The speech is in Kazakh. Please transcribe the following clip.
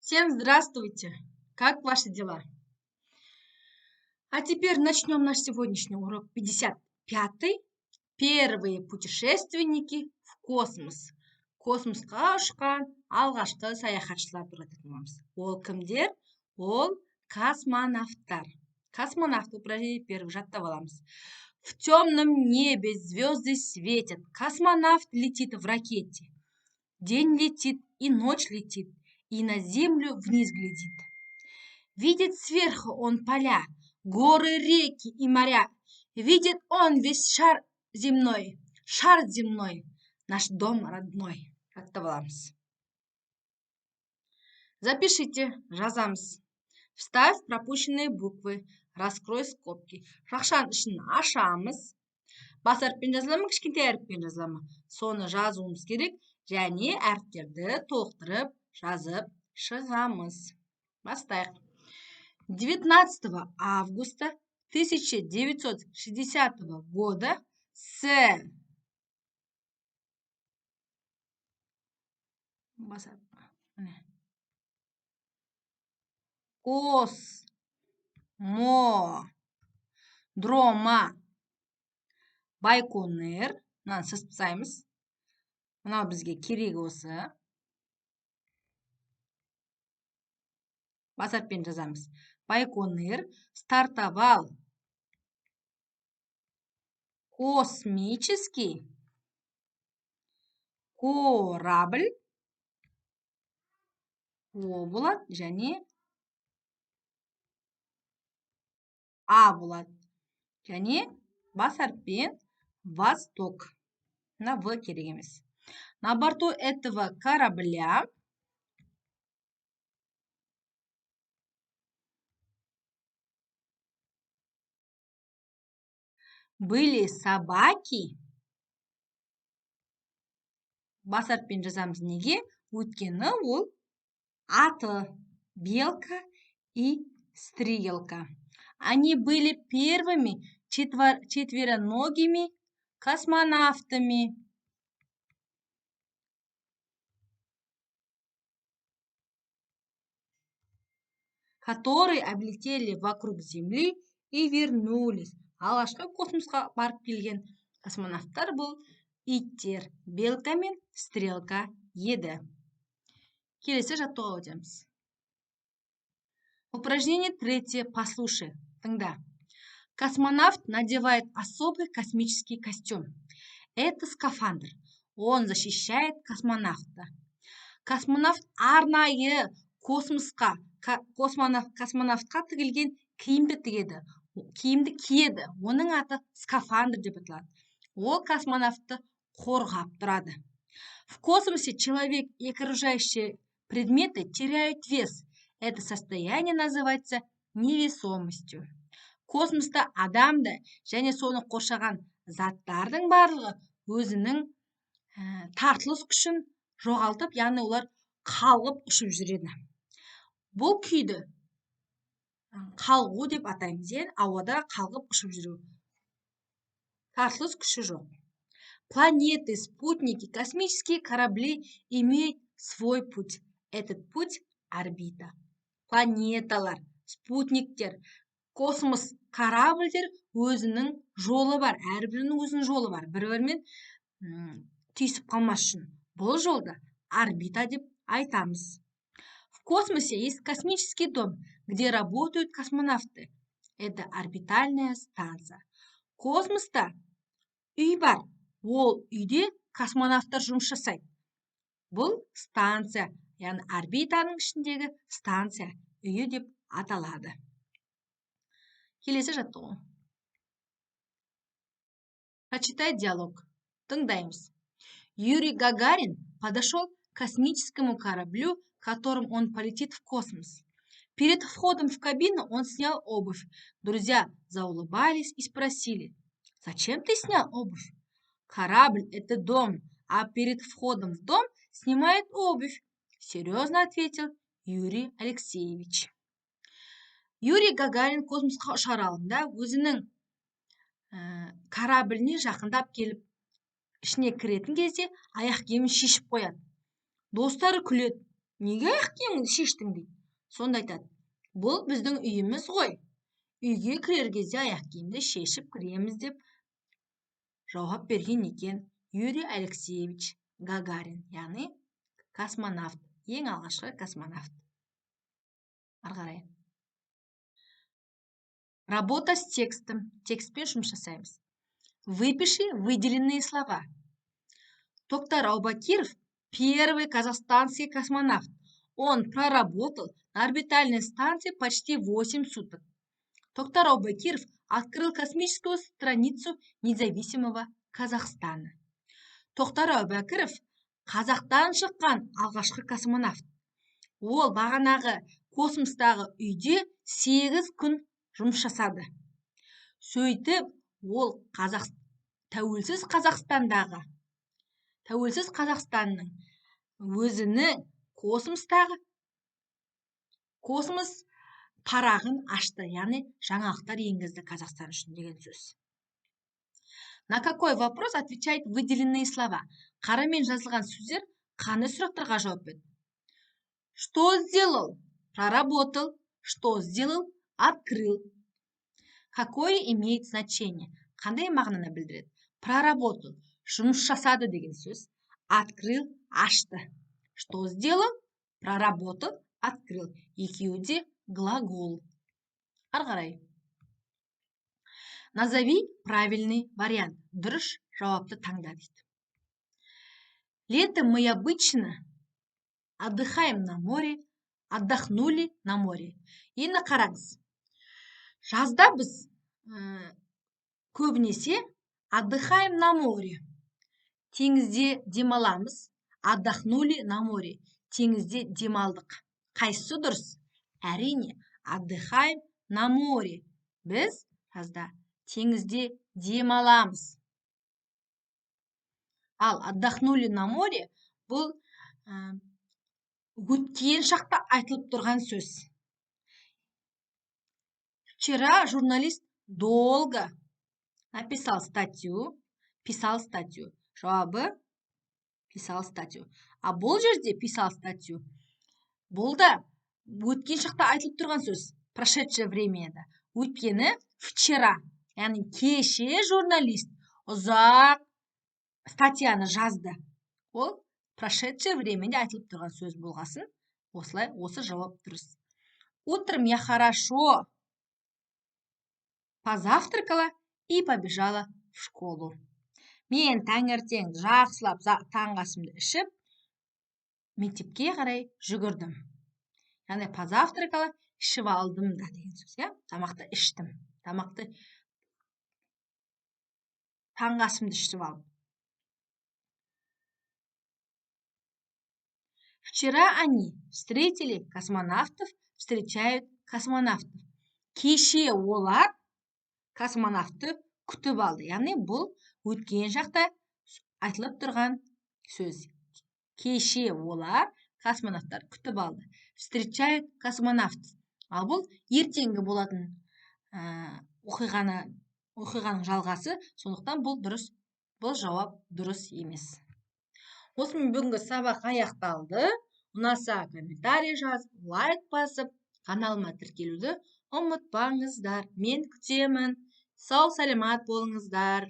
Всем здравствуйте! Как ваши дела? А теперь начнем наш сегодняшний урок 55-й. Первые путешественники в космос. Космосқа ұшқан алғашқы саяхатшылар туралы айтатын боламыз. Ол кімдер? Ол космонавттар. Космонавты упражнение первый жаттап аламыз. В темном небе звезды светят. Космонавт летит в ракете. День летит и ночь летит, и на землю вниз глядит. Видит сверху он поля, горы, реки и моря. Видит он весь шар земной, наш дом родной. Жаттап аламыз. Запишите, жазамыз. Вставь пропущенные буквы, раскрой скобки. Жақшаның ішін ашамыз. Бас әріппен жазыла ма, кішкентай әріппен жазыла ма? Соны жазуымыз керек, және әріптерді толықтырып жазып шығамыз. Бастайық. 19 августа 1960 года с космодрома Байконур, мынаны сызып тастаймыз. Мынау бізге керек осы. Бас әріппен жазамыз. Байконур стартовал космический корабль. О болады, және А болады. Және бас әріппен Восток. На В керек емес. На борту этого корабля были собаки. Бас әріппен жазамыз. Неге? Өйткені ол аты белка и стрелка. Они были первыми четвероногими космонавтами. Которые облетели вокруг Земли и вернулись. Алғашқы космосқа барып келген космонавттар бұл иттер, белка мен стрелка еді. Келесі жаттығуға өтеміз. Упражнение третье. Послушай. Тыңда. Космонавт надевает особый космический костюм. Это скафандр. Он защищает космонавта. Космонавт арнайы космонавтқа тігілген киімді киеді. Оның аты скафандр деп аталады. Ол космонавтты қорғап тұрады. В космосе человек и окружающие предметы теряют вес. Это состояние называется невесомостью. Космоста адамды және соны қоршаған заттардың барлығы өзінің тартылыс күшін жоғалтып, яғни олар қалғып ұшып жүреді. Бұл күйді қалғу деп атаймыз, ауада қалғып ұшып жүру. Тартылыс күші жоқ. Планеты, спутники, космические корабли имеют свой путь. Этот путь – орбита. Планеталар, спутниктер, космос корабльдер өзінің жолы бар. Әрбірінің өзінің жолы бар. Бір-бірімен түйісіп қалмас үшін. Бұл жолда орбита деп айтамыз. В космосе есть космический дом, где работают космонавты. Это орбитальная станция. Космоста үй бар. Ол үйде космонавттар жұмыс жасайды. Бұл станция, яғни орбитаның ішіндегі станция, үйі деп аталады. Келесі жаттығу. Прочитай диалог. Тыңдаймыз. Юрий Гагарин подошел к космическому кораблю, которым он полетит в космос. Перед входом в кабину он снял обувь. Друзья заулыбались и спросили: «Зачем ты снял обувь?» «Корабль – это дом, а перед входом в дом снимает обувь», – серьезно ответил Юрий Алексеевич. Юрий Гагарин космосқа ұшар алдында өзінің корабліне жақындап келіп, ішіне кіретін кезде аяқ киімін шешіп қояды. Достары күледі. неге аяқ киіміңді шештің дейді. Сонда айтады, бұл біздің үйіміз ғой. Үйге кірер кезде аяқ киімді шешіп кіреміз деп жауап берген екен Юрий Алексеевич Гагарин, яғни космонавт, ең алғашқы космонавт. Ары қарай. Работа с текстом. Текстпен жұмыс жасаймыз. Выпиши выделенные слова. Токтар Аубакиров – первый казахстанский космонавт. Он проработал на орбитальной станции почти 8 суток. Токтар Аубакиров открыл космическую страницу независимого Казахстана. Токтар Аубакиров Қазақтан шыққан алғашқы космонавт. Ол бағанағы космостағы үйде 8 күн жұмыс жасады. Сөйтіп, ол тәуелсіз Қазақстанның өзінің космос парағын ашты, яғни жаңалықтар енгізді Қазақстан үшін деген сөз. На какой вопрос отвечает выделенные слова? Қарамен жазылған сөздер қандай сұрақтарға жауап берді? Что сделал? Проработал. Что сделал? Открыл. Какое имеет значение? Қандай мағынаны білдіреді? Проработал. Жұмыс жасады деген сөз. Открыл. Ашты. Что сделал? Проработал. Открыл. Екеуі де глагол. Ары қарай. Назови правильный вариант. Дұрыс жауапты таңда дейді. Летом мы обычно отдыхаем на море, отдохнули на море. Енді қараңыз. Жазда біз көбінесе отдыхаем на море. Теңізде демаламыз. Отдохнули на море. Теңізде демалдық. Қайсысы дұрыс? Әрине, отдыхаем на море. Біз жазда теңізде демаламыз. Ал отдохнули на море бұл өткен шақта айтылып тұрған сөз. Вчера журналист долго написал статью, писал статью. Жауабы писал статью. А бұл жерде писал статью. Бұл да өткен шақта айтылып тұрған сөз. Прошедшее времяда. Өткені вчера. Яғни кеше журналист ұзақ статьяны жазды. Ол прошедшее времяда айтылып тұрған сөз болғасын. Осылай, осы жауап дұрыс. Утром я хорошо позавтракала и побежала в школу. Мен таңертең жақсылап таңғы асымды ішіп, мектепке қарай жүгірдім. Яғни позавтракала ішіп алдым да деген сөз, я? Тамақты іштім. Тамақты таңғы асымды ішіп алдым. Вчера они встретили космонавтов, встречают космонавтов. Кеше олар космонавтты күтіп алды. Яғни бұл өткен шақта айтылып тұрған сөз. Кеше олар космонавттар күтіп алды. Встречают космонавтов. Ал бұл ертеңгі болатын оқиғаның жалғасы, сондықтан бұл дұрыс, бұл жауап дұрыс емес. Осымен бүгінгі сабақ аяқталды. Ұнаса комментарий жазып, лайк басып, каналыма тіркелуді ұмытпаңыздар. Мен күтемін. Сау саламат болыңыздар.